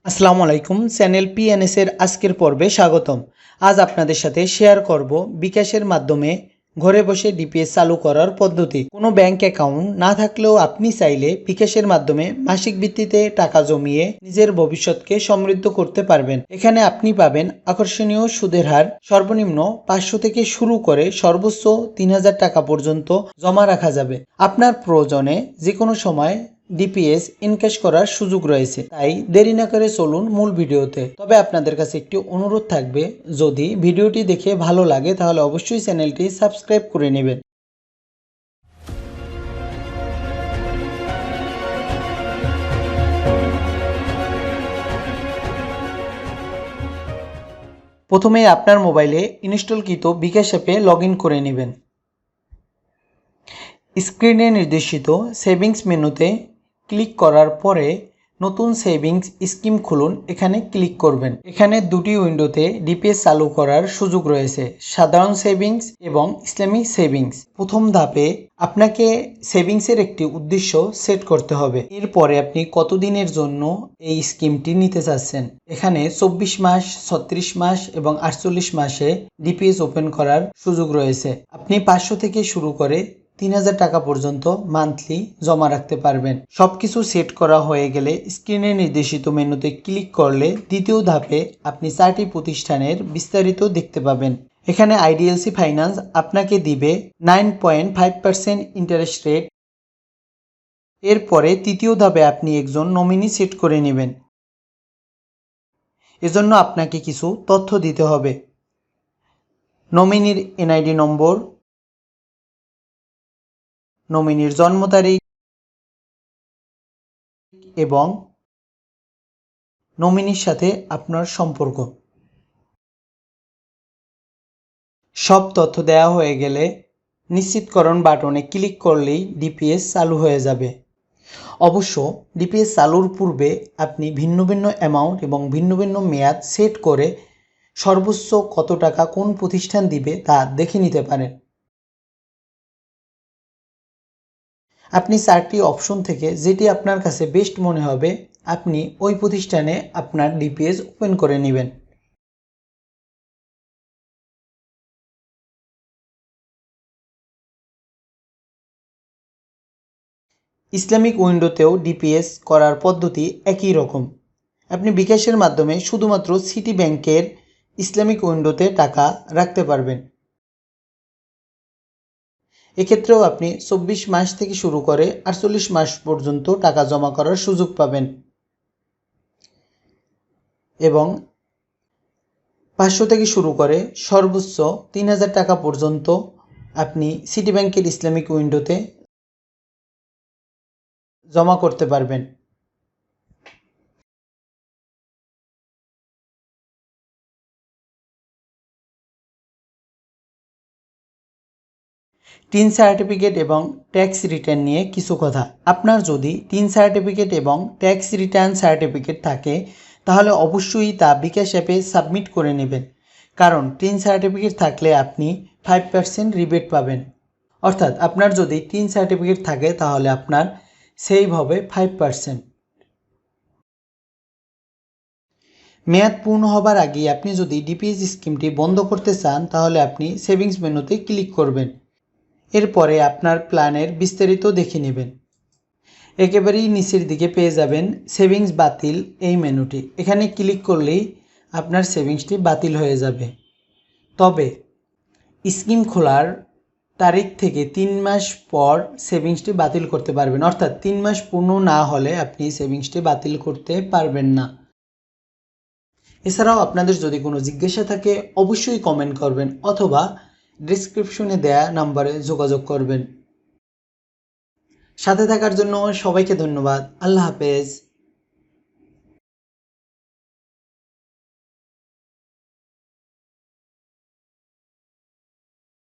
আসসালামু আলাইকুম, channel PNS এর আজকের পর্বে স্বাগতম। আজ আপনাদের সাথে শেয়ার করব বিকাশের মাধ্যমে ঘরে বসে ডিপিএস চালু করার পদ্ধতি। কোনো ব্যাংক অ্যাকাউন্ট না থাকলেও আপনি চাইলে বিকাশের মাধ্যমে মাসিক ভিত্তিতে টাকা জমিয়ে নিজের ভবিষ্যৎকে সমৃদ্ধ করতে পারবেন। এখানে আপনি পাবেন আকর্ষণীয় সুদের হার, সর্বনিম্ন 500 থেকে শুরু করে সর্বোচ্চ 3000 টাকা পর্যন্ত জমা রাখা যাবে। আপনার প্রয়োজনে যে কোনো সময় ডিপিএস ইনক্যাশ করার সুযোগ রয়েছে। তাই দেরি না করে চলুন মূল ভিডিওতে। তবে আপনাদের কাছে একটি অনুরোধ থাকবে, যদি ভিডিওটি দেখে ভালো লাগে তাহলে অবশ্যই চ্যানেলটি সাবস্ক্রাইব করে নেবেন। প্রথমে আপনার মোবাইলে ইনস্টলকৃত বিকাশ অ্যাপে লগ ইন করে নেবেন। স্ক্রিনে নির্দেশিত সেভিংস মেনুতে ক্লিক করার পরে নতুন সেভিংস স্কিম খুলুন, এখানে ক্লিক করবেন। এখানে দুটি উইন্ডোতে ডিপিএস চালু করার সুযোগ রয়েছে, সাধারণ সেভিংস এবং ইসলামিক সেভিংস। প্রথম ধাপে আপনাকে সেভিংসের একটি উদ্দেশ্য সেট করতে হবে। এরপরে আপনি কতদিনের জন্য এই স্কিমটি নিতে চাচ্ছেন। এখানে 24 মাস, 36 মাস এবং 48 মাসে ডিপিএস ওপেন করার সুযোগ রয়েছে। আপনি 500 থেকে শুরু করে 3000 টাকা পর্যন্ত মান্থলি জমা রাখতে পারবেন। সবকিছু সেট করা হয়ে গেলে স্ক্রিনে নির্দেশিত মেনুতে ক্লিক করলে দ্বিতীয় ধাপে আপনি 4টি প্রতিষ্ঠানের বিস্তারিত দেখতে পাবেন। এখানে আইডিএলসি ফাইন্যান্স আপনাকে দিবে 9.5% ইন্টারেস্ট রেট। এরপরে তৃতীয় ধাপে আপনি একজন নমিনি সেট করে নেবেন। এজন্য আপনাকে কিছু তথ্য দিতে হবে। নমিনির এনআইডি নম্বর, নমিনির জন্ম তারিখ এবং নমিনির সাথে আপনার সম্পর্ক। সব তথ্য দেওয়া হয়ে গেলে নিশ্চিতকরণ বাটনে ক্লিক করলেই ডিপিএস চালু হয়ে যাবে। অবশ্য ডিপিএস চালুর পূর্বে আপনি ভিন্ন ভিন্ন অ্যামাউন্ট এবং ভিন্ন ভিন্ন মেয়াদ সেট করে সর্বোচ্চ কত টাকা কোন প্রতিষ্ঠান দিবে তা দেখে নিতে পারেন। আপনি 4টি অপশন থেকে যেটি আপনার কাছে বেস্ট মনে হবে আপনি ওই প্রতিষ্ঠানে আপনার ডিপিএস ওপেন করে নেবেন। ইসলামিক উইন্ডোতেও ডিপিএস করার পদ্ধতি একই রকম। আপনি বিকাশের মাধ্যমে শুধুমাত্র সিটি ব্যাংকের ইসলামিক উইন্ডোতে টাকা রাখতে পারবেন। এক্ষেত্রেও আপনি 24 মাস থেকে শুরু করে 48 মাস পর্যন্ত টাকা জমা করার সুযোগ পাবেন এবং 500 থেকে শুরু করে সর্বোচ্চ 3000 টাকা পর্যন্ত আপনি সিটি ব্যাংকের ইসলামিক উইন্ডোতে জমা করতে পারবেন। টিন সার্টিফিকেট এবং ট্যাক্স রিটার্ন নিয়ে কিছু কথা। আপনার যদি টিন সার্টিফিকেট এবং ট্যাক্স রিটার্ন সার্টিফিকেট থাকে তাহলে অবশ্যই তা বিকাশ অ্যাপে সাবমিট করে নেবেন, কারণ টিন সার্টিফিকেট থাকলে আপনি 5% রিবেট পাবেন। অর্থাৎ আপনার যদি টিন সার্টিফিকেট থাকে তাহলে আপনার সেভ হবে 5%। মেয়াদ পূর্ণ হবার আগে আপনি যদি ডিপিএস স্কিমটি বন্ধ করতে চান তাহলে আপনি সেভিংস মেনুতে ক্লিক করবেন। এরপরে আপনার প্ল্যানের বিস্তারিত দেখে নেবেন। একেবারেই নিচের দিকে পেয়ে যাবেন সেভিংস বাতিল এই মেনুটি। এখানে ক্লিক করলেই আপনার সেভিংসটি বাতিল হয়ে যাবে। তবে স্কিম খোলার তারিখ থেকে 3 মাস পর সেভিংসটি বাতিল করতে পারবেন, অর্থাৎ 3 মাস পূর্ণ না হলে আপনি সেভিংসটি বাতিল করতে পারবেন না। এছাড়াও আপনাদের যদি কোনো জিজ্ঞাসা থাকে অবশ্যই কমেন্ট করবেন অথবা ডেসক্রিপশনে দেয়া নাম্বারে যোগাযোগ করবেন। সাথে থাকার জন্য সবাইকে ধন্যবাদ। আল্লাহ হাফেজ।